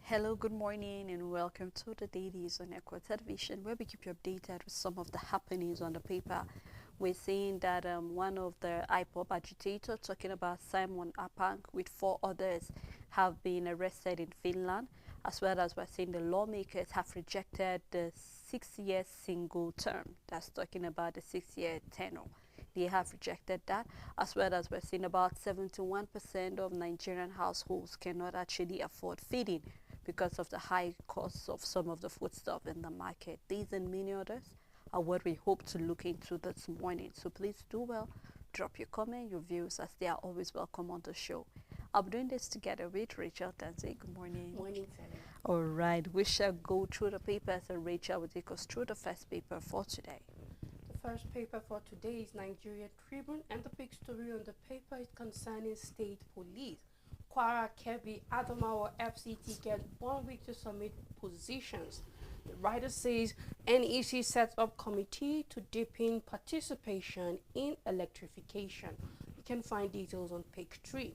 Hello, good morning, and welcome to the Dailies on Echo Television, where we keep you updated with some of the happenings on the paper. We're seeing that one of the IPOP agitators, talking about Simon Apang, with four others, have been arrested in Finland, as well as we're seeing the lawmakers have rejected the 6-year single term. That's talking about the 6-year tenure. They have rejected that, as well as we're seeing about 71% of Nigerian households cannot actually afford feeding because of the high costs of some of the foodstuff in the market. These and many others are what we hope to look into this morning. So please do well, drop your comment, your views, as they are always welcome on the show. I'm doing this together with Rachel Tanzi. Good morning. Morning, Sally. All right, we shall go through the papers, and Rachel will take us through the first paper for today. The first paper for today is Nigeria Tribune, and the big story on the paper is concerning state police. Kwara, Kebbi, Adamawa, FCT get 1 week to submit positions. The writer says NEC sets up committee to deepen participation in electrification. You can find details on page 3.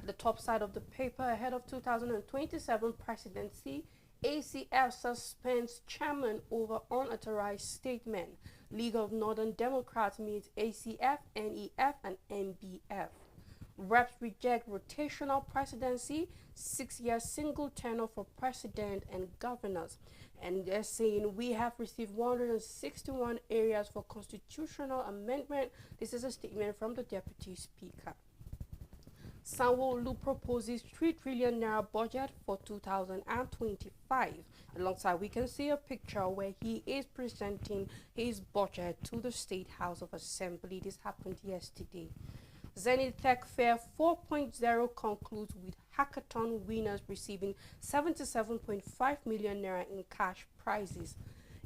The top side of the paper, ahead of 2027 presidency, ACF suspends chairman over unauthorized statement. League of Northern Democrats meets ACF, NEF, and NBF. Reps reject rotational presidency, 6-year single tenure for president and governors. And they're saying we have received 161 areas for constitutional amendment. This is a statement from the deputy speaker. Sanwo-Olu proposes 3 trillion naira budget for 2025. Alongside, we can see a picture where he is presenting his budget to the State House of Assembly. This happened yesterday. Zenith Tech Fair 4.0 concludes with hackathon winners receiving 77.5 million naira in cash prizes.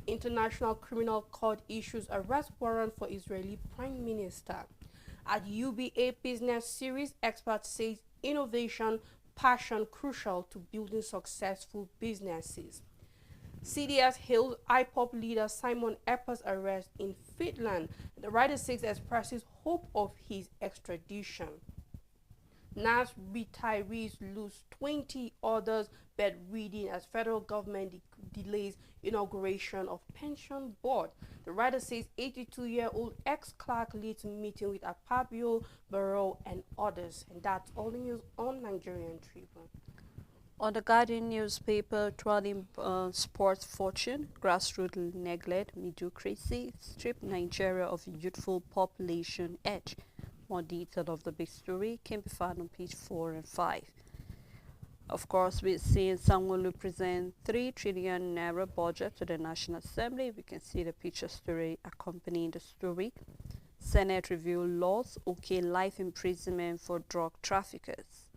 International Criminal Court issues arrest warrant for Israeli Prime Minister. At UBA Business Series, experts say innovation, passion crucial to building successful businesses. CDS hails IPOP leader Simon Apang's arrest in Finland. The writer says expresses hope of his extradition. NAS retirees lose 20 others bedridden as federal government delays inauguration of pension board. The writer says 82-year-old ex-clerk leads meeting with Akpabio, Barrow, and others. And that's all the news on Nigerian Tribune. On the Guardian newspaper, trolling sports fortune, grassroots neglect, mediocrity, strip Nigeria of youthful population edge. More detail of the big story can be found on page 4 and 5. Of course, we're seeing Sanwo-Olu present 3 trillion naira budget to the National Assembly. We can see the picture story accompanying the story. Senate review laws, okay life imprisonment for drug traffickers.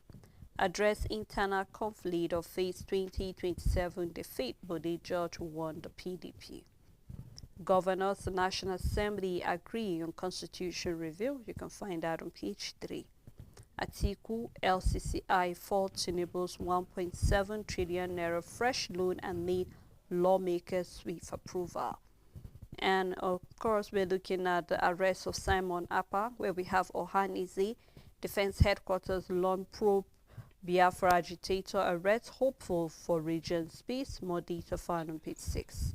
Address internal conflict of phase 2027 defeat, but the judge won the PDP. Governors, the National Assembly agree on constitution review. You can find that on page 3. Atiku, LCCI fault Tinubu's 1.7 trillion naira fresh loan and need lawmakers swift approval. And of course, we're looking at the arrest of Simon Apang, where we have Ohanize, Defense Headquarters lawn probe Biafra agitator arrests hopeful for region's peace. More data found on page 6.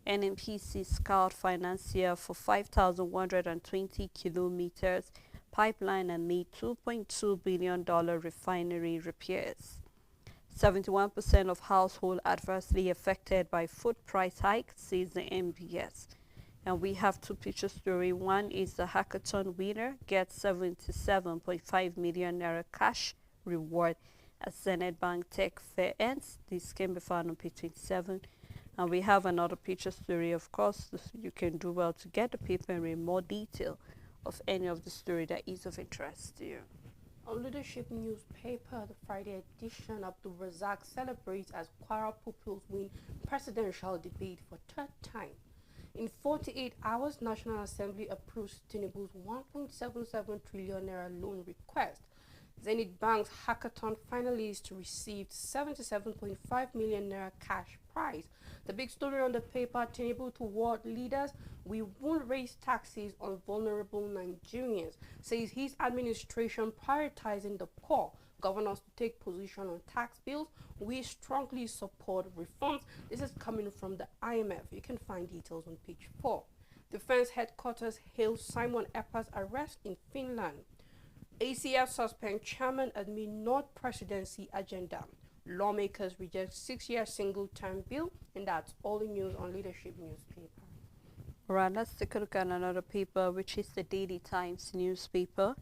NNPC scout financier for 5,120 kilometers pipeline and need $2.2 billion refinery repairs. 71% of households adversely affected by food price hike, says the MBS. And we have two picture story. One is the hackathon winner gets 77.5 million naira cash reward as Senate Bank Tech Fair ends. This can be found on page 27. And we have another picture story. Of course, you can do well to get the paper and read more detail of any of the story that is of interest to you. On Leadership newspaper, the Friday edition, Abdul Razak celebrates as Kwara pupils win presidential debate for third time. In 48 hours, National Assembly approves Tinubu's 1.77 trillion naira loan request. Zenith Bank's hackathon finalists received 77.5 million naira cash prize. The big story on the paper, Tinubu to world leaders, we won't raise taxes on vulnerable Nigerians, says his administration prioritizing the poor governors to take position on tax bills. We strongly support reforms. This is coming from the IMF. You can find details on page 4. Defense headquarters hails Simon Epper's arrest in Finland. ACF suspend chairman amid North presidency agenda. Lawmakers reject 6-year single-term bill, and that's all the news on Leadership newspaper. Right, let's take a look at another paper, which is the Daily Times newspaper.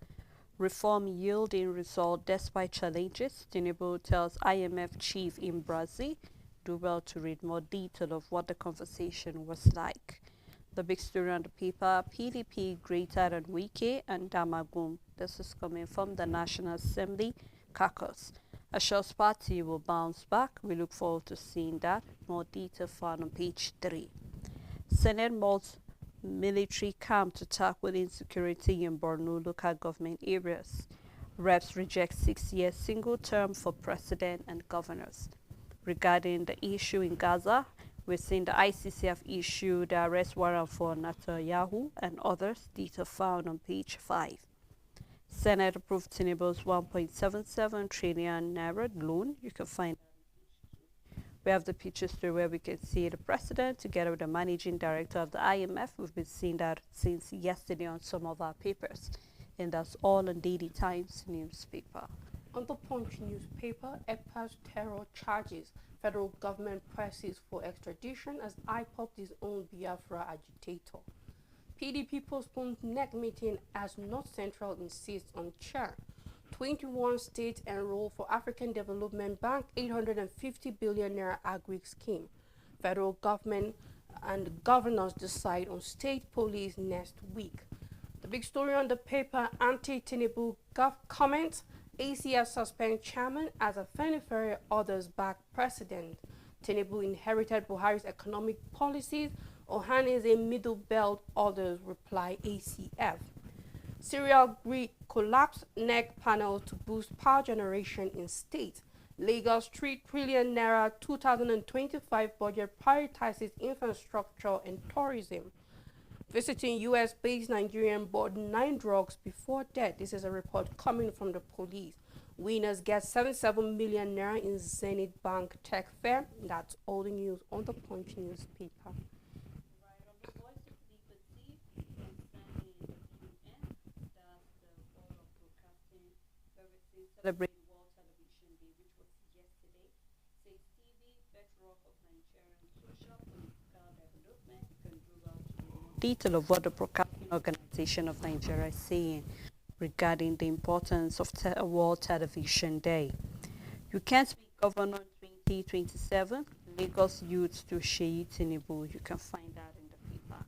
Reform yielding result despite challenges. Tinubu tells IMF chief in Brazil. Do well to read more detail of what the conversation was like. The big story on the paper, PDP greater than Wike and Damagum. This is coming from the National Assembly caucus. Ashur's party will bounce back. We look forward to seeing that. More detail found on page 3. Senate molds military camp to tackle insecurity in Borno local government areas. Reps reject 6-year single term for president and governors. Regarding the issue in Gaza, we're seeing the ICC have issued the arrest warrant for Netanyahu and others. Detail found on page 5. Senate approved Tinubu's 1.77 trillion naira loan. You can find. We have the picture story where we can see the president together with the managing director of the IMF. We've been seeing that since yesterday on some of our papers. And that's all on Daily Times newspaper. On the Punch newspaper, EPA's terror charges. Federal government presses for extradition as IPOP disowned Biafra agitator. PDP postpones NEC meeting as North Central insists on chair. 21 states enroll for African Development Bank 850 billion naira agri scheme. Federal government and governors decide on state police next week. The big story on the paper, anti-Tinubu comments. ACF suspend chairman as Afenifere orders back president. Tinubu inherited Buhari's economic policies. Ohaneze middle belt orders reply ACF. Cereal grid collapse, NEC panel to boost power generation in state. Lagos 3 trillion naira 2025 budget prioritizes infrastructure and tourism. Visiting US-based Nigerian bought 9 drugs before death. This is a report coming from the police. Winners get 77 million naira in Zenith Bank Tech Fair. That's all the news on the Punch newspaper. Celebrating World Television Day, which was yesterday, says TV, bedrock of Nigerian social political development. You can do well to know detail of what the Broadcasting Organization of Nigeria is saying regarding the importance of World Television Day. You can't be governor 2027. Lagos youth to Sheyi Tinubu. You can find that in the paper.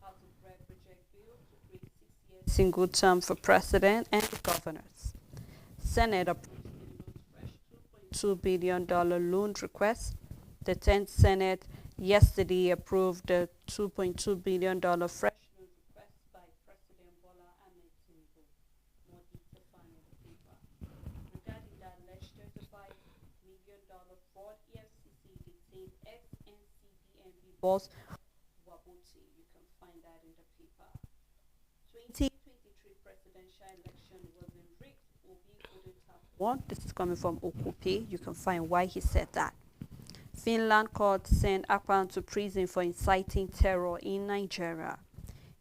House of Rep project bill to create 6-year single term for president and governors. Senate approved Tinubu's fresh $2.2 billion loan request. The 10th Senate yesterday approved the $2.2 billion fresh loan request by President Bola Ahmed Tinubu. More detail found in the paper. Regarding the alleged $35 million fraud, EFCC detained ex-NCDMB boss Wabuti. You can find that in the paper. 2023 presidential election wasn't rigged. Obi couldn't have won. This is coming from Okupe. You can find why he said that. Finland court sent Akpan to prison for inciting terror in Nigeria.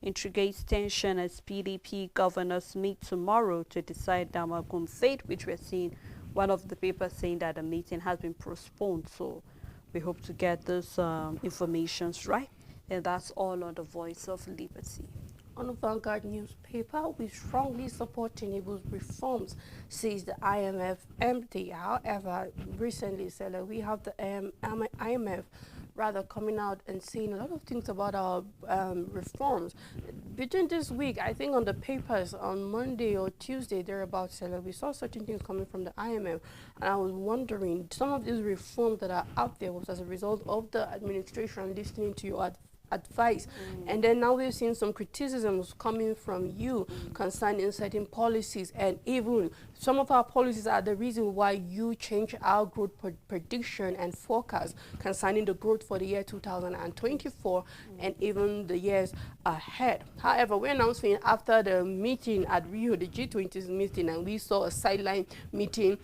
Intrigues tension as PDP governors meet tomorrow to decide Damagum's fate, which we're seeing one of the papers saying that the meeting has been postponed. So we hope to get those informations right. And that's all on the Voice of Liberty. On the Vanguard newspaper, we strongly support Tinubu's reforms, says the IMF MD. However, recently said that we have the IMF rather coming out and saying a lot of things about our reforms. Between this week, I think on the papers on Monday or Tuesday, thereabouts, we saw certain things coming from the IMF, and I was wondering, some of these reforms that are out there was as a result of the administration listening to your advice. And then now we're seeing some criticisms coming from you concerning certain policies, and even some of our policies are the reason why you change our growth prediction and forecast concerning the growth for the year 2024 and even the years ahead. However, we're now seeing after the meeting at Rio, the G20's meeting, and we saw a sideline meeting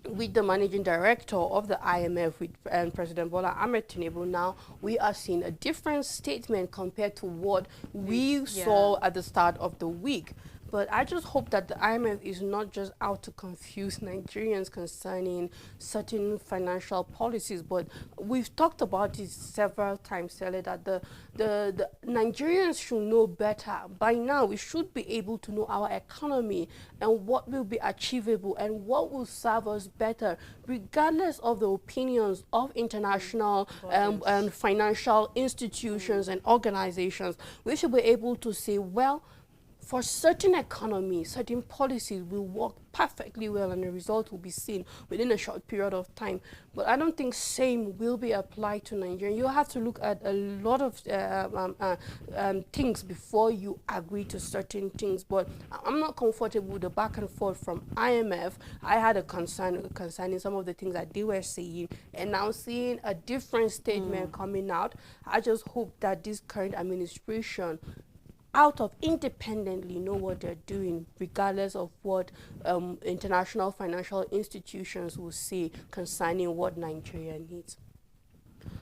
with the managing director of the IMF, with President Bola Ahmed Tinubu. Now we are seeing a different statement compared to what we saw at the start of the week. But I just hope that the IMF is not just out to confuse Nigerians concerning certain financial policies. But we've talked about this several times earlier, that the Nigerians should know better. By now, we should be able to know our economy and what will be achievable and what will serve us better, regardless of the opinions of international and financial institutions and organizations. We should be able to say, well, for certain economies, certain policies will work perfectly well and the result will be seen within a short period of time. But I don't think same will be applied to Nigeria. You have to look at a lot of things before you agree to certain things. But I'm not comfortable with the back and forth from IMF. I had a concern concerning some of the things that they were saying, and now seeing a different statement coming out. I just hope that this current administration out of independently know what they're doing, regardless of what international financial institutions will say concerning what Nigeria needs.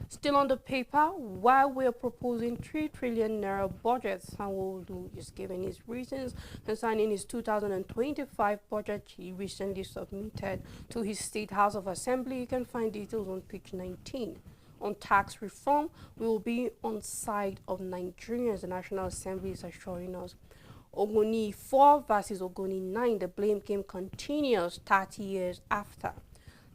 Still on the paper, while we're proposing 3 trillion naira budget, Sanwo-Olu is giving his reasons concerning his 2025 budget he recently submitted to his State House of Assembly. You can find details on page 19. On tax reform, we will be on side of Nigerians, the National Assembly is assuring us. Ogoni 4 versus Ogoni 9, the blame game continues 30 years after.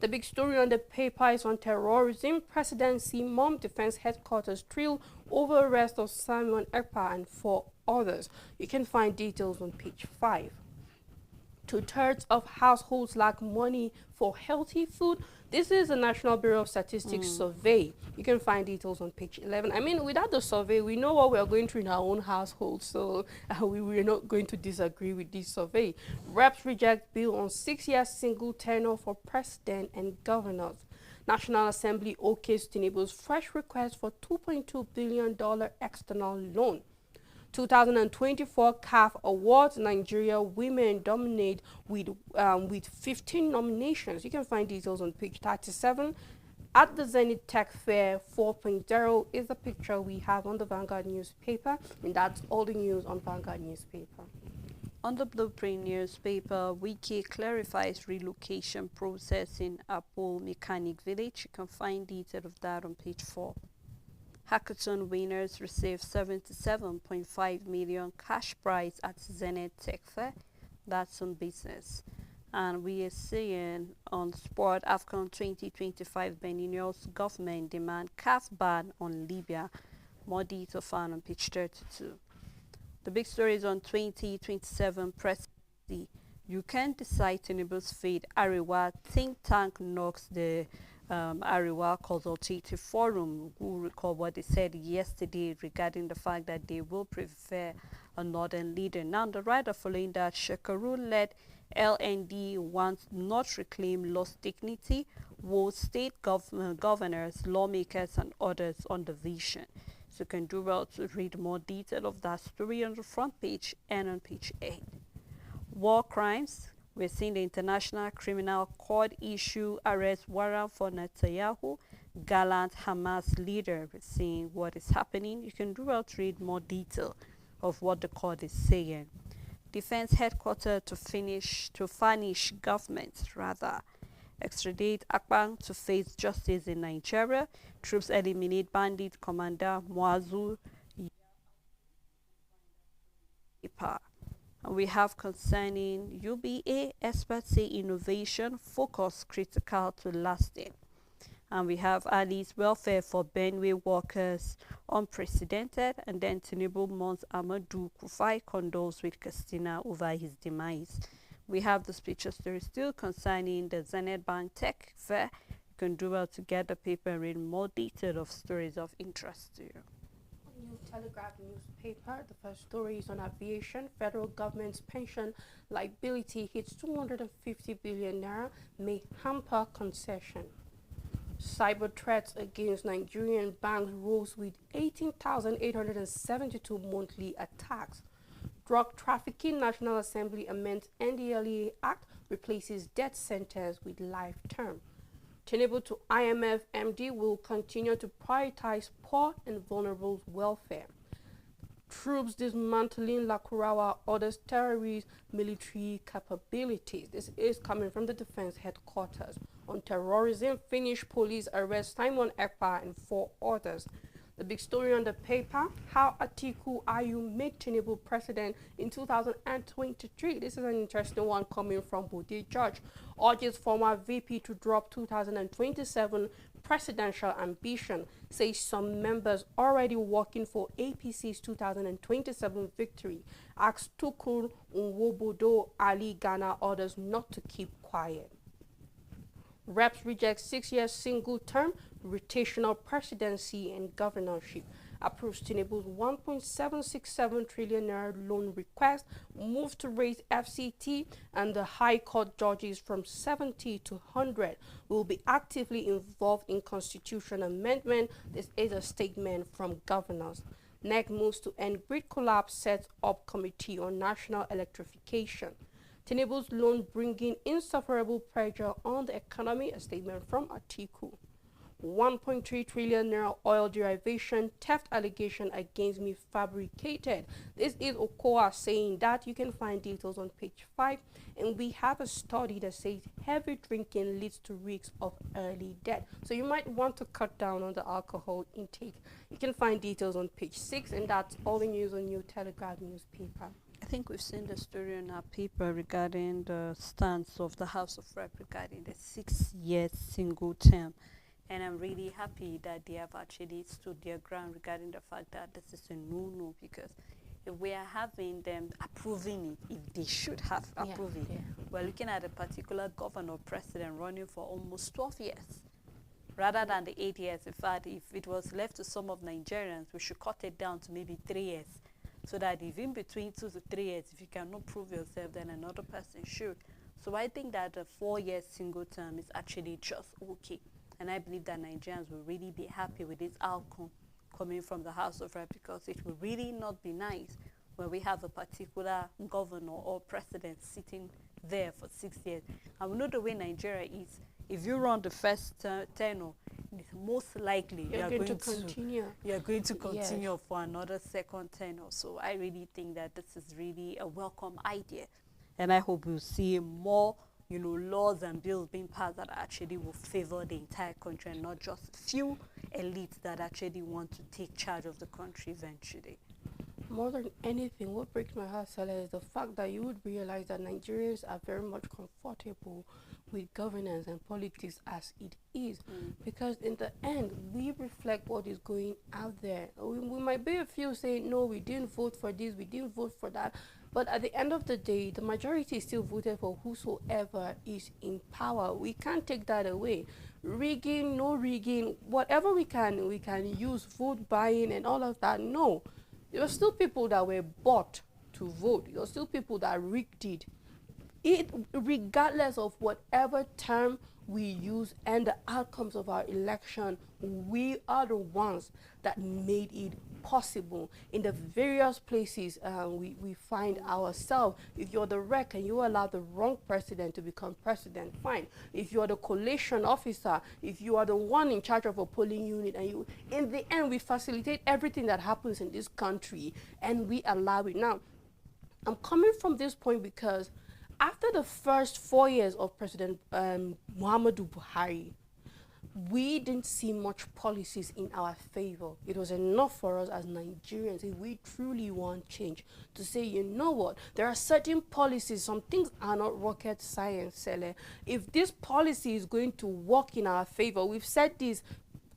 The big story on the paper is on terrorism. Presidency Mom Defense Headquarters trial over arrest of Simon Ekpa and 4 others. You can find details on page 5. 2/3 of households lack money for healthy food. This is the National Bureau of Statistics survey. You can find details on page 11. I mean, without the survey, we know what we are going through in our own household, so we're not going to disagree with this survey. Reps reject bill on 6-year single tenure for president and governors. National Assembly okays Tinubu's fresh request for $2.2 billion external loan. 2024 CAF Awards, Nigeria women dominate with 15 nominations. You can find details on page 37. At the Zenith Tech Fair 4.0 is the picture we have on the Vanguard newspaper, and that's all the news on Vanguard newspaper. On the Blueprint newspaper, Wiki clarifies relocation process in Apple Mechanic Village. You can find details of that on page 4. Hackathon winners receive 77.5 million cash prize at Zenith Tech Fair. That's on business. And we are seeing on sport, AFCON 2025 Benin's government demand CAF ban on Libya. More detail found on page 32. The big story is on 2027 presidency. You can't decide Tinubu's fate. Ariwa think tank knocks the Ariwa Consultative Forum, who recall what they said yesterday regarding the fact that they will prefer a northern leader. Now, the writer following that, Shekaru-led LND wants not reclaim lost dignity, will state governors, lawmakers, and others on the vision. So you can do well to read more detail of that story on the front page and on page 8. War crimes. We're seeing the International Criminal Court issue arrest warrant for Netanyahu, gallant Hamas leader. We're seeing what is happening. You can do well to read more detail of what the court is saying. Defense headquarters to furnish government, rather. Extradite Akpan to face justice in Nigeria. Troops eliminate bandit commander Muazu. And we have concerning UBA, experts say innovation, focus critical to lasting. And we have Ali's welfare for Benway workers, unprecedented. And then Tinubu mourns Amadou Kufai condoles with Christina over his demise. We have the speech story still concerning the Zenith Bank Tech Fair. You can do well to get the paper and read more detail of stories of interest to you. Telegraph newspaper. The first story is on aviation. Federal government's pension liability hits 250 billion naira, may hamper concession. Cyber threats against Nigerian banks rose with 18,872 monthly attacks. Drug Trafficking National Assembly amends NDLEA Act, replaces death sentence with life term. Tinubu to IMF MD will continue to prioritize poor and vulnerable welfare. Troops dismantling Lakurawa orders terrorist military capabilities. This is coming from the defense headquarters. On terrorism, Finnish police arrest Simon Ekpa and 4 others. The big story on the paper, how Atiku Ayu made Tinubu president in 2023. This is an interesting one coming from Bode George. Urges former VP to drop 2027 presidential ambition. Says some members already working for APC's 2027 victory. Asks Tukul Nwobodo Ali Ghana orders not to keep quiet. Reps reject 6-year single term, rotational presidency and governorship. Approves Tinubu's 1.767 trillion naira loan request. Move to raise FCT and the High Court judges from 70 to 100. Will be actively involved in constitution amendment. This is a statement from governors. NEC moves to end grid collapse, sets up committee on national electrification. Tinubu's loan bringing insufferable pressure on the economy, a statement from Atiku. 1.3 trillion naira oil derivation theft allegation against me fabricated. This is Okoa saying that. You can find details on page 5. And we have a study that says heavy drinking leads to risks of early death. So you might want to cut down on the alcohol intake. You can find details on page 6, and that's all the news on New Telegraph newspaper. I think we've seen the story in our paper regarding the stance of the House of Rep regarding the 6-year single term. And I'm really happy that they have actually stood their ground regarding the fact that this is a no-no, because if we are having them approving it, if they should have approved it, we're looking at a particular governor president running for almost 12 years. Rather than the 8 years. In fact, if it was left to some of Nigerians, we should cut it down to maybe 3 years. So that if in between 2 to 3 years, if you cannot prove yourself, then another person should. So I think that a 4-year single term is actually just okay. And I believe that Nigerians will really be happy with this outcome coming from the House of Rep, because it will really not be nice when we have a particular governor or president sitting there for 6 years. And we know the way Nigeria is. If you run the first tenure, most likely you are going to continue. You are going to continue for another second tenure. So I really think that this is really a welcome idea, and I hope we'll see more, laws and bills being passed that actually will favor the entire country and not just few elites that actually want to take charge of the country eventually. More than anything, what breaks my heart, Salah, is the fact that you would realize that Nigerians are very much comfortable with governance and politics as it is, because in the end we reflect what is going out there. We might be a few saying no, we didn't vote for this, we didn't vote for that, but at the end of the day the majority still voted for whosoever is in power. We can't take that away. Rigging, no rigging, whatever we can use, vote buying and all of that. No, there are still people that were bought to vote. There are still people that rigged it. Regardless of whatever term we use and the outcomes of our election, we are the ones that made it possible in the various places we find ourselves. If you're the rec and you allow the wrong president to become president, fine. If you're the collation officer, if you are the one in charge of a polling unit, and you, in the end, we facilitate everything that happens in this country and we allow it. Now, I'm coming from this point because after the first 4 years of President Muhammadu Buhari, we didn't see much policies in our favor. It was enough for us as Nigerians, if we truly want change, to say, you know what, there are certain policies, some things are not rocket science, Sele. If this policy is going to work in our favor, we've said this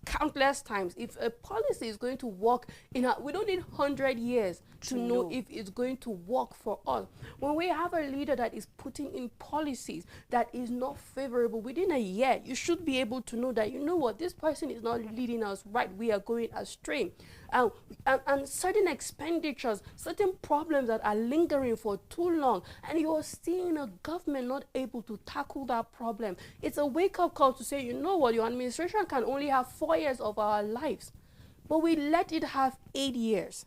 countless times. If a policy is going to work we don't need 100 years to know if it's going to work for us. When we have a leader that is putting in policies that is not favorable within a year, you should be able to know that, you know what, this person is not leading us right, we are going astray. And certain expenditures, certain problems that are lingering for too long, and you're seeing a government not able to tackle that problem. It's a wake-up call to say, you know what, your administration can only have 4 years of our lives, but we let it have 8 years.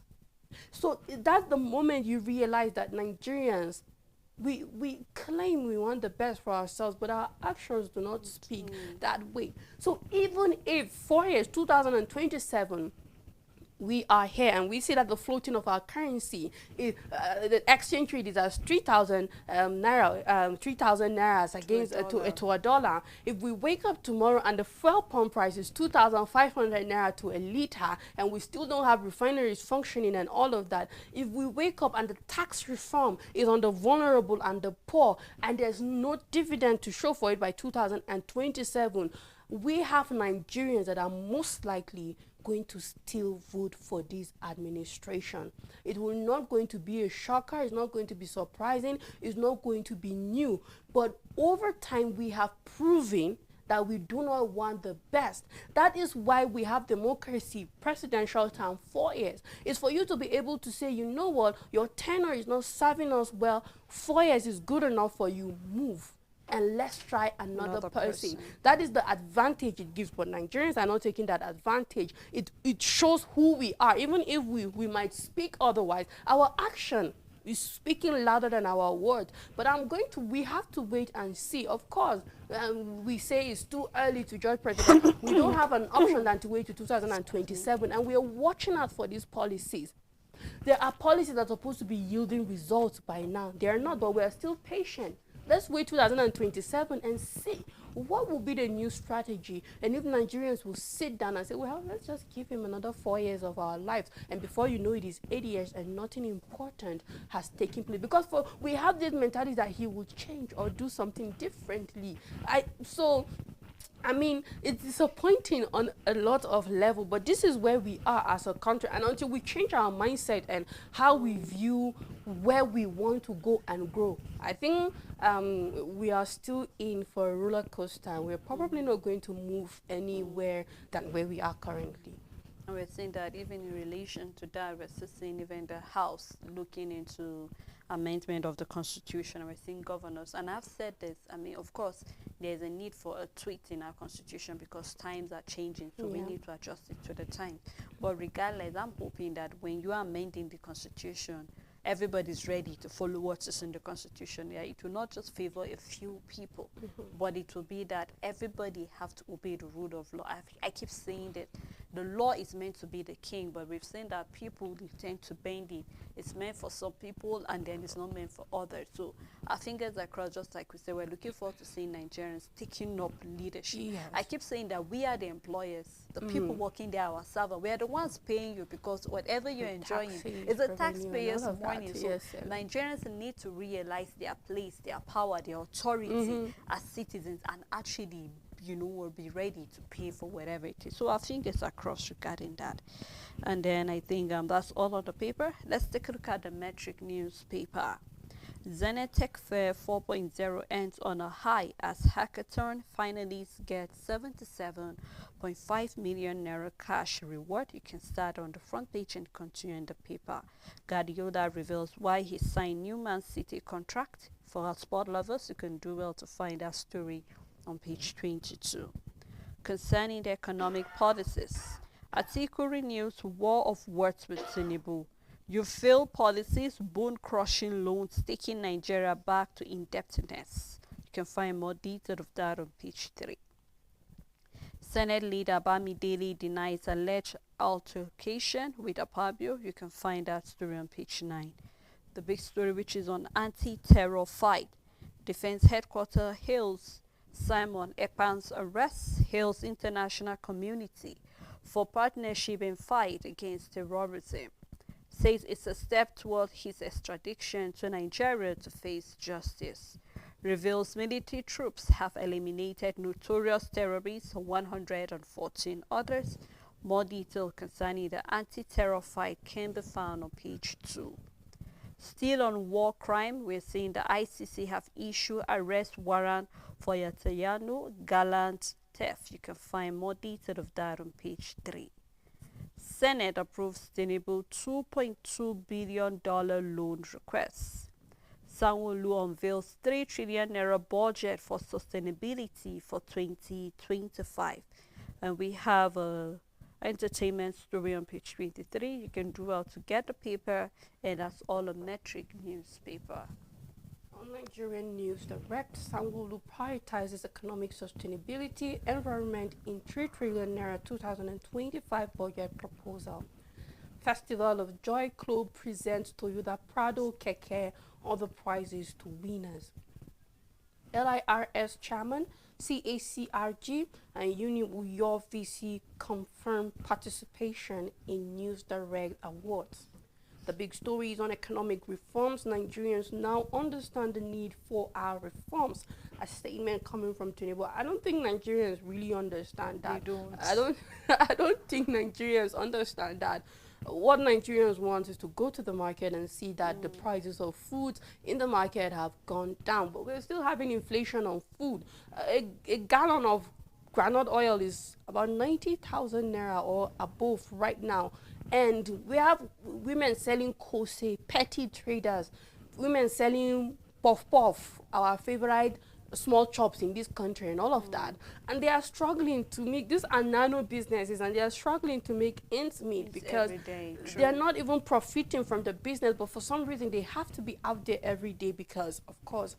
So that's the moment you realize that Nigerians, we claim we want the best for ourselves, but our actions do not speak that way. So even if 4 years, 2027, we are here and we see that the floating of our currency is the exchange rate is as 3,000 naira, 3,000 nairas against to a dollar. If we wake up tomorrow and the fuel pump price is 2,500 naira to a liter, and we still don't have refineries functioning and all of that, if we wake up and the tax reform is on the vulnerable and the poor, and there's no dividend to show for it by 2027, we have Nigerians that are most likely going to still vote for this administration. It will not going to be a shocker, it's not going to be surprising, it's not going to be new. But over time, we have proven that we do not want the best. That is why we have democracy, presidential term, 4 years. It's for you to be able to say, you know what, your tenure is not serving us well, 4 years is good enough for you, move. And let's try another person. That is the advantage it gives, but Nigerians are not taking that advantage. It shows who we are. Even if we might speak otherwise, our action is speaking louder than our words. But we have to wait and see. Of course, we say it's too early to judge president. We don't have an option than to wait to 2027, and we are watching out for these policies. There are policies that are supposed to be yielding results by now. They are not, but we are still patient. Let's wait 2027 and see what will be the new strategy, and if Nigerians will sit down and say, well, let's just give him another 4 years of our lives, and before you know it is 8 years and nothing important has taken place, because we have this mentality that he will change or do something differently. I mean, it's disappointing on a lot of level, but this is where we are as a country. And until we change our mindset and how we view where we want to go and grow, I think we are still in for a roller coaster. We're probably not going to move anywhere than where we are currently. And we're seeing that even in relation to that, we're still seeing even the House looking into amendment of the Constitution. We're seeing governors. And I've said this, I mean, of course, there's a need for a tweak in our Constitution because times are changing, so we need to adjust it to the time. But regardless, I'm hoping that when you are amending the Constitution, everybody's ready to follow what is in the Constitution. Yeah, it will not just favor a few people, but it will be that everybody have to obey the rule of law. I keep saying that the law is meant to be the king, but we've seen that people tend to bend it. It's meant for some people, and then it's not meant for others. So our fingers are crossed, just like we said, we're looking forward to seeing Nigerians taking up leadership. Yes. I keep saying that we are the employers, the people working there, our servant. We are the ones paying you, because whatever you're enjoying is a taxpayer's money. So yes, Nigerians need to realize their place, their power, their authority as citizens, and actually, you know, will be ready to pay for whatever it is. So I think it's across regarding that. And then I think that's all on the paper. Let's take a look at the metric newspaper. Zenith Tech Fair 4.0 ends on a high as hackathon finalists get 77.5 million naira cash reward. You can start on the front page and continue in the paper. Guardiola reveals why he signed new Man City contract. For our sport lovers, you can do well to find that story on page 22. Concerning the economic policies, Atiku renews war of words with Tinubu. You fail policies, bone-crushing loans, taking Nigeria back to indebtedness. You can find more detail of that on page 3. Senate leader Dailies denies alleged altercation with Apabio. You can find that story on page 9. The big story, which is on anti-terror fight. Defense headquarters hails Simon Ekpan's arrest, hails international community for partnership in fight against terrorism. Says it's a step toward his extradition to Nigeria to face justice. reveals military troops have eliminated notorious terrorists, 114 others. More detail concerning the anti-terror fight can be found on page 2. Still on war crime, we're seeing the ICC have issued arrest warrant for Yatayano Gallant theft. You can find more detail of that on page 3. Senate approves Tinubu $2.2 billion loan request. Sanwo-Olu unveils 3 trillion naira budget for sustainability for 2025. And we have a entertainment story on page 23. You can do well to get the paper, and that's all a metric newspaper. On Nigerian News Direct, Sanwo-Olu prioritizes economic sustainability environment in 3 trillion naira 2025 budget proposal. Festival of Joy Club presents Toyota Prado Keke, other prizes to winners. LIRS chairman, CACRG, and Uni Uyo VC confirm participation in News Direct Awards. The big story is on economic reforms. Nigerians now understand the need for our reforms. A statement coming from Tinubu. I don't think Nigerians really understand that. They don't. I don't think Nigerians understand that. What Nigerians want is to go to the market and see that the prices of foods in the market have gone down. But we're still having inflation on food. A gallon of groundnut oil is about 90,000 naira or above right now. And we have women selling kose, petty traders, women selling puff, our favorite small chops in this country and all of that. And they are struggling to make, these are nano businesses, and they are struggling to make ends meet because they are not even profiting from the business, but for some reason they have to be out there every day because, of course,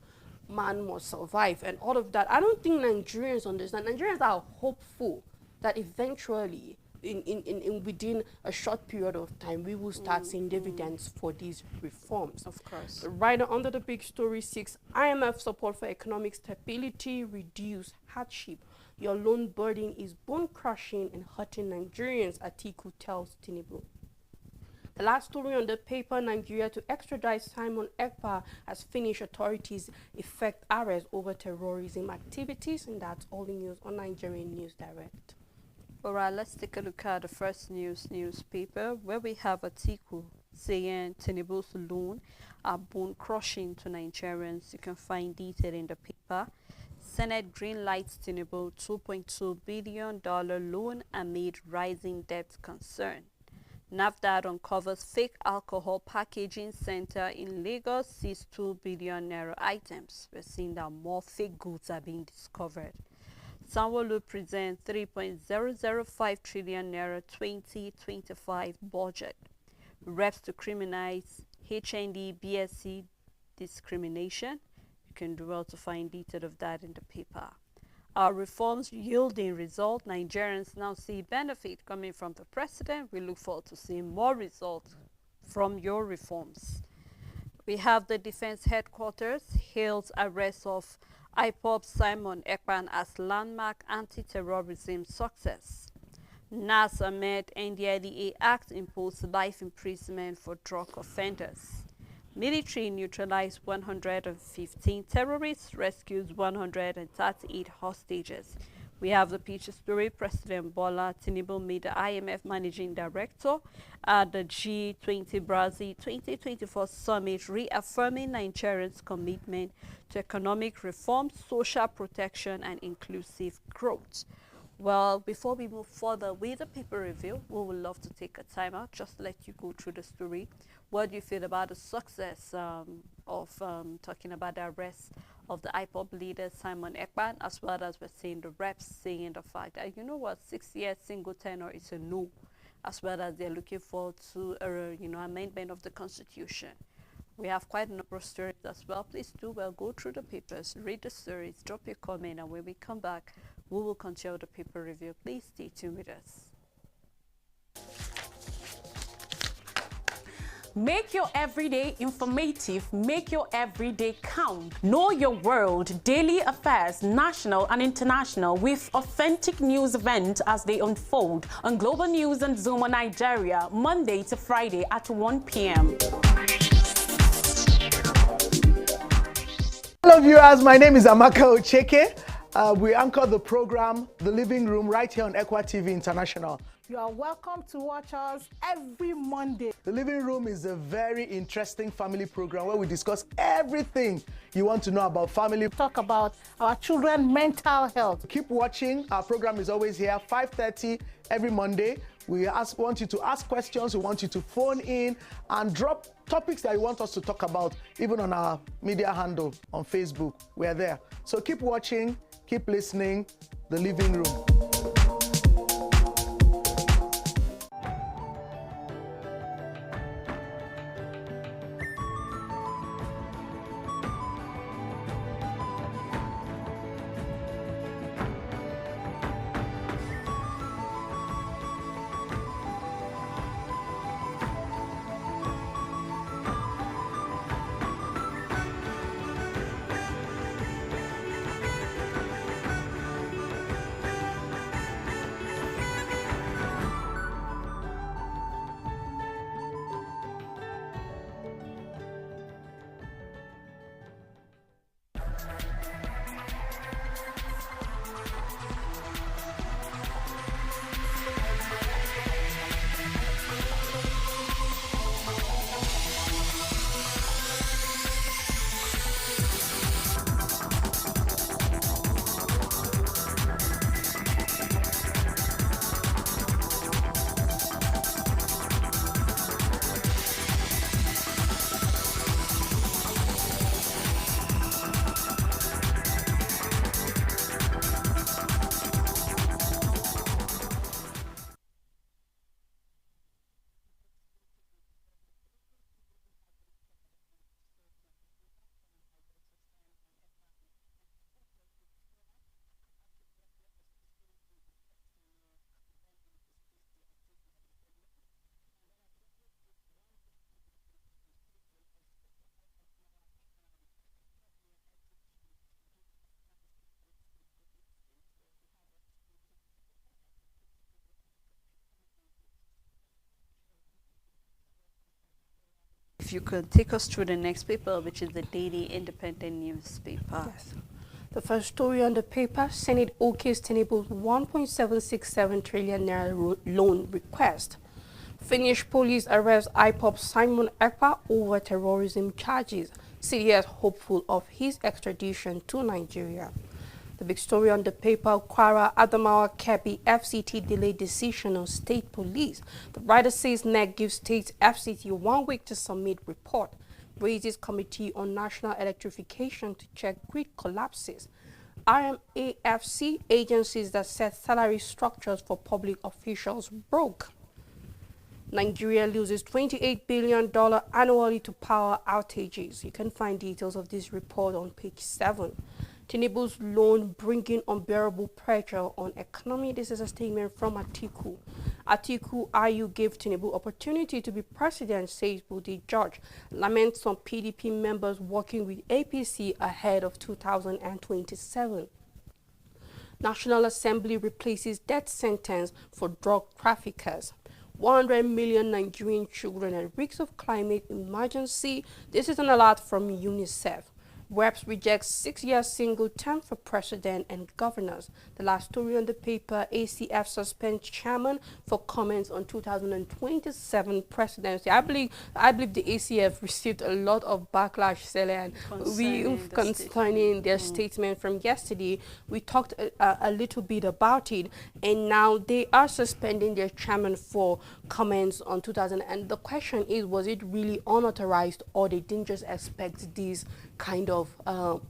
man must survive and all of that. I don't think Nigerians understand. Nigerians are hopeful that eventually in within a short period of time, we will start seeing dividends for these reforms. Of course. Right under the big story 6, IMF support for economic stability, reduce hardship. Your loan burden is bone-crushing and hurting Nigerians, Atiku tells Tinubu. The last story on the paper, Nigeria to extradite Simon Ekpa as Finnish authorities effect arrest over terrorism activities, and that's all the news on Nigerian News Direct. All right, let's take a look at the first newspaper, where we have Atiku saying Tinubu's loan are bone-crushing to Nigerians. You can find detail in the paper. Senate green lights Tinubu $2.2 billion loan amid rising debt concern. NAFDAC uncovers fake alcohol packaging center in Lagos, sees 2 billion naira items. We're seeing that more fake goods are being discovered. Sanwo-Olu presents 3.005 trillion naira 2025 budget. Reps to criminalize HND BSc discrimination. You can do well to find detail of that in the paper. Our reforms yielding result. Nigerians now see benefit coming from the president. We look forward to seeing more results from your reforms. We have the defense headquarters hails arrest of IPOB Simon Ekpan as landmark anti-terrorism success. NAS amid NDLEA Act imposed life imprisonment for drug offenders. Military neutralized 115 terrorists, rescues 138 hostages. We have the picture story. President Bola Tinubu made the IMF managing director at the G20 Brazil 2024 summit, reaffirming Nigeria's commitment to economic reform, social protection, and inclusive growth. Well, before we move further with the paper review, we would love to take a time out just to let you go through the story. What do you feel about the success of talking about the arrest of the IPOB leader Simon Ekpan, as well as we're seeing the reps saying the fact that, you know what, 6 years single tenure is a no, as well as they're looking forward to amendment of the Constitution. We have quite a number of stories as well. Please do well, go through the papers, read the stories, drop your comment, and when we come back, we will continue the paper review. Please stay tuned with us. Make your everyday informative, make your everyday count. Know your world, daily affairs, national and international, with authentic news events as they unfold on Global News and Zuma Nigeria, Monday to Friday at 1 p.m. Hello viewers, my name is Amaka Ocheke. We anchor the program, The Living Room, right here on Equa TV International. You are welcome to watch us every Monday. The Living Room is a very interesting family program where we discuss everything you want to know about family. Talk about our children's mental health. Keep watching. Our program is always here, 5:30 every Monday. We want you to ask questions, we want you to phone in and drop topics that you want us to talk about, even on our media handle on Facebook. We're there. So keep watching, keep listening. The Living Room. If you could take us through the next paper, which is the Daily Independent newspaper. Yes. The first story on the paper, Senate okays Tinubu's 1.767 trillion naira loan request. Finnish police arrest IPOB Simon Ekpa over terrorism charges. CDS hopeful of his extradition to Nigeria. The big story on the paper, Kwara Adamawa Kebbi FCT delayed decision on state police. The writer says NEC gives state FCT 1 week to submit report. Raises committee on national electrification to check grid collapses. RMAFC agencies that set salary structures for public officials broke. Nigeria loses $28 billion annually to power outages. You can find details of this report on page 7. Tinubu's loan bringing unbearable pressure on economy. This is a statement from Atiku. Atiku IU gave Tinubu opportunity to be president, says Budi George. Laments some PDP members working with APC ahead of 2027. National Assembly replaces death sentence for drug traffickers. 100 million Nigerian children at risk of climate emergency. This is an alert from UNICEF. Reps rejects 6-year single term for president and governors. The last story on the paper, ACF suspends chairman for comments on 2027 presidency. I believe the ACF received a lot of backlash, Sele, and concerning their statement from yesterday. We talked a little bit about it, and now they are suspending their chairman for comments on 2000. And the question is, was it really unauthorized, or they didn't just expect these kind of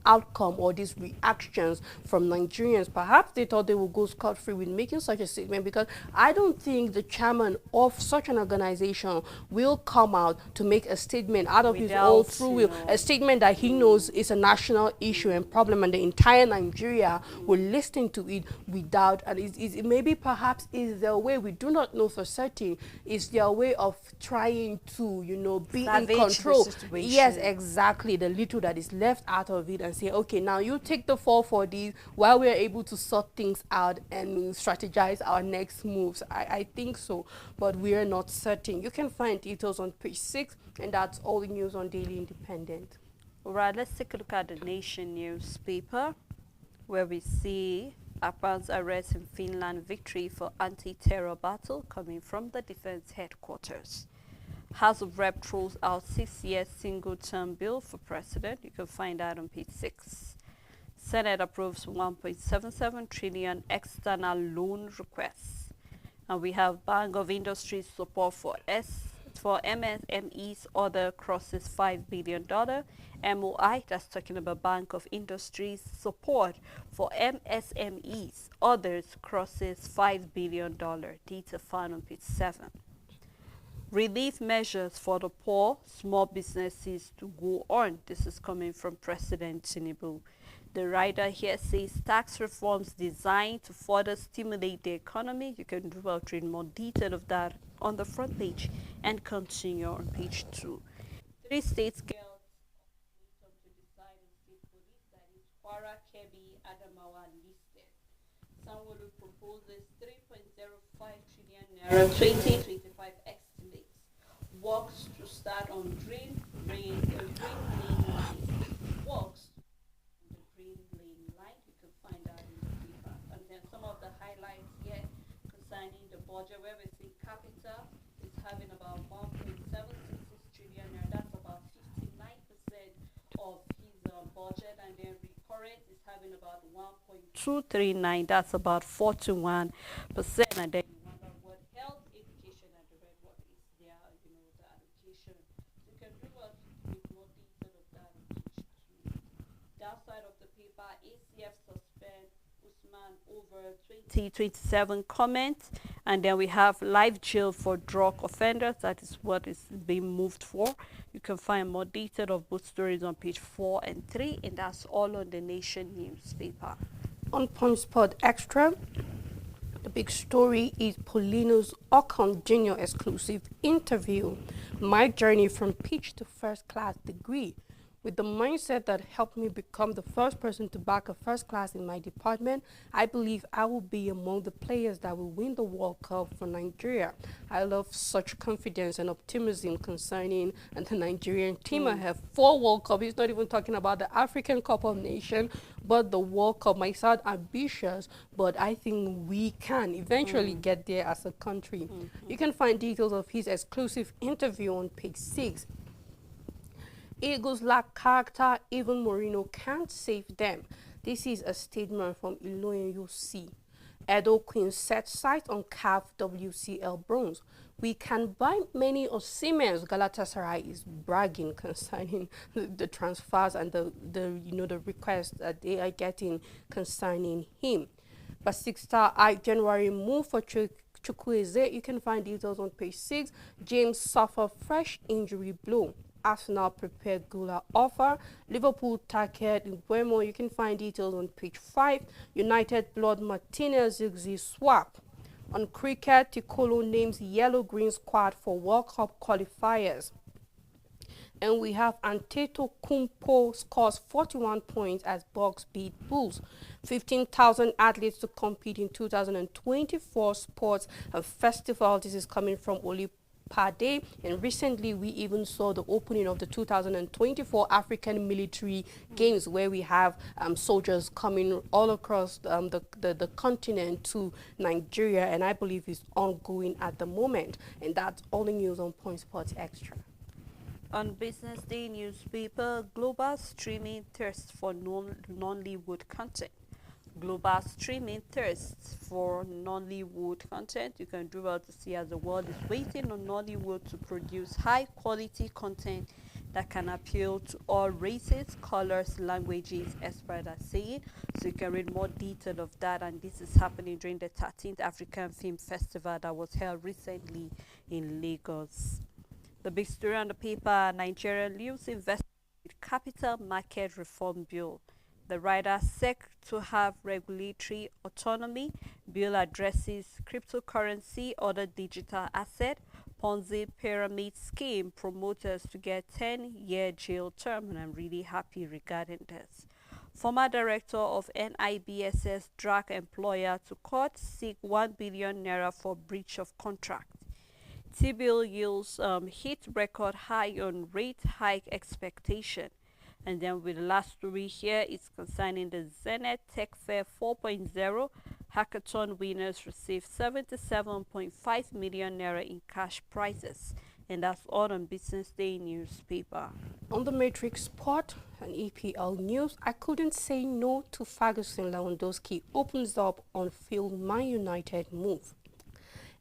outcome or these reactions from Nigerians? Perhaps they thought they would go scot-free with making such a statement, because I don't think the chairman of such an organization will come out to make a statement out of his own free will, a statement that he knows is a national issue and problem, and the entire Nigeria will listen to it without, and it maybe perhaps is their way, we do not know for certain, is their way of trying to, you know, be in control. Yes, exactly, the little that is left out of it, and say, okay, now you take the fall for these while we're able to sort things out and strategize our next moves. I think so, but we're not certain. You can find details on page 6, and that's all the news on Daily Independent. All right, let's take a look at the Nation newspaper, where we see Afghan's arrest in Finland, victory for anti-terror battle coming from the defense headquarters. House of Rep throws out 6-year single-term bill for president. You can find that on page 6. Senate approves 1.77 trillion external loan requests. And we have Bank of Industry support for MSMEs, other crosses $5 billion. MOI, that's talking about Bank of Industry's support for MSMEs, others crosses $5 billion. Data found on page 7. Relief measures for the poor, small businesses to go on. This is coming from President Tinubu. The writer here says tax reforms designed to further stimulate the economy. You can read more detail of that on the front page and continue on page 2. 3 states girls to decide on state police, that is Kwara, Kebbi, Adamawa listed. Sanwo-Olu proposes 3.05 trillion naira 2025 estimates. Works to start on green lane line. Works on the green lane line. You can find that in the paper. And then some of the highlights here concerning the budget, where we see capital is having about 1.766 trillion naira. That's about 59% of his budget, and then recurrent is having about 1.239. That's about 41%. And then you wonder what health, education, and the red, what is there, the allocation. You can do us with more detail of that on page 2. Downside of the paper, ACF suspend Usman over 2027 comments. And then we have live jail for drug offenders. That is what is being moved for. You can find more detail of both stories on page 4 and 3, and that's all on the Nation newspaper. On Punch Sport Extra, the big story is Paulino's Ocon Jr. exclusive interview, my journey from pitch to first class degree. With the mindset that helped me become the first person to back a first class in my department, I believe I will be among the players that will win the World Cup for Nigeria. I love such confidence and optimism concerning the Nigerian team. I have 4 World Cups. He's not even talking about the African Cup of Nations, but the World Cup. Might sound ambitious, but I think we can eventually get there as a country. You can find details of his exclusive interview on page 6. Eagles lack character, even Mourinho can't save them. This is a statement from Iloyin UC. Edo Queen set sight on CAF WCL bronze. We can buy many of Siemens. Galatasaray is bragging concerning the transfers and the requests that they are getting concerning him. But 6-star January move for Chukwueze. You can find details on page 6. James suffered fresh injury blow. Arsenal prepared Gula offer. Liverpool target in Buemo. You can find details on page 5. United blood Martinez Ziggy swap. On cricket, Tikolo names yellow-green squad for World Cup qualifiers. And we have Antetokounmpo scores 41 points as Bucks beat Bulls. 15,000 athletes to compete in 2024 sports festival. This is coming from Oli Pade, and recently we even saw the opening of the 2024 African Military Games, where we have soldiers coming all across the continent to Nigeria, and I believe it's ongoing at the moment. And that's all the news on Point Sports Extra. On Business Day newspaper, global streaming thirsts for Nollywood content. Global streaming thirsts for Nollywood content. You can do well to see as the world is waiting on Nollywood to produce high quality content that can appeal to all races, colors, languages, experts are saying. So you can read more detail of that, and this is happening during the 13th African Film Festival that was held recently in Lagos. The big story on the paper, Nigeria leaves investment with capital market reform bill. The rider set to have regulatory autonomy. Bill addresses cryptocurrency, other digital asset, Ponzi pyramid scheme, promoters to get 10-year jail term, and I'm really happy regarding this. Former director of NIBSS drag employer to court, seek 1 billion naira for breach of contract. T-bill yields hit record high on rate hike expectation. And then with the last story here, it's concerning the Zenith Tech Fair 4.0. Hackathon winners receive 77.5 million naira in cash prizes. And that's all on Business Day newspaper. On the Matrix Sport and EPL news, I couldn't say no to Ferguson. Lewandowski opens up on field Man United move.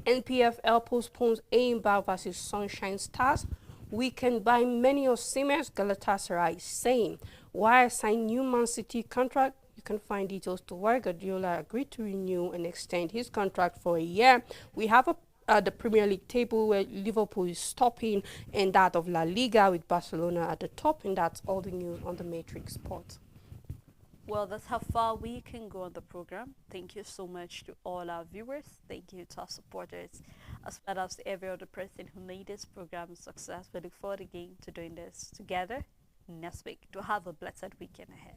NPFL postpones Aimba versus Sunshine Stars. We can buy many of Siemens, Galatasaray saying. Why sign new Man City contract? You can find details to why Guardiola agreed to renew and extend his contract for a year. We have the Premier League table where Liverpool is topping and that of La Liga with Barcelona at the top, and that's all the news on the Matrix Sport. Well, that's how far we can go on the program. Thank you so much to all our viewers. Thank you to our supporters, as well as to every other person who made this program a success. We look forward again to doing this together next week. To have a blessed weekend ahead.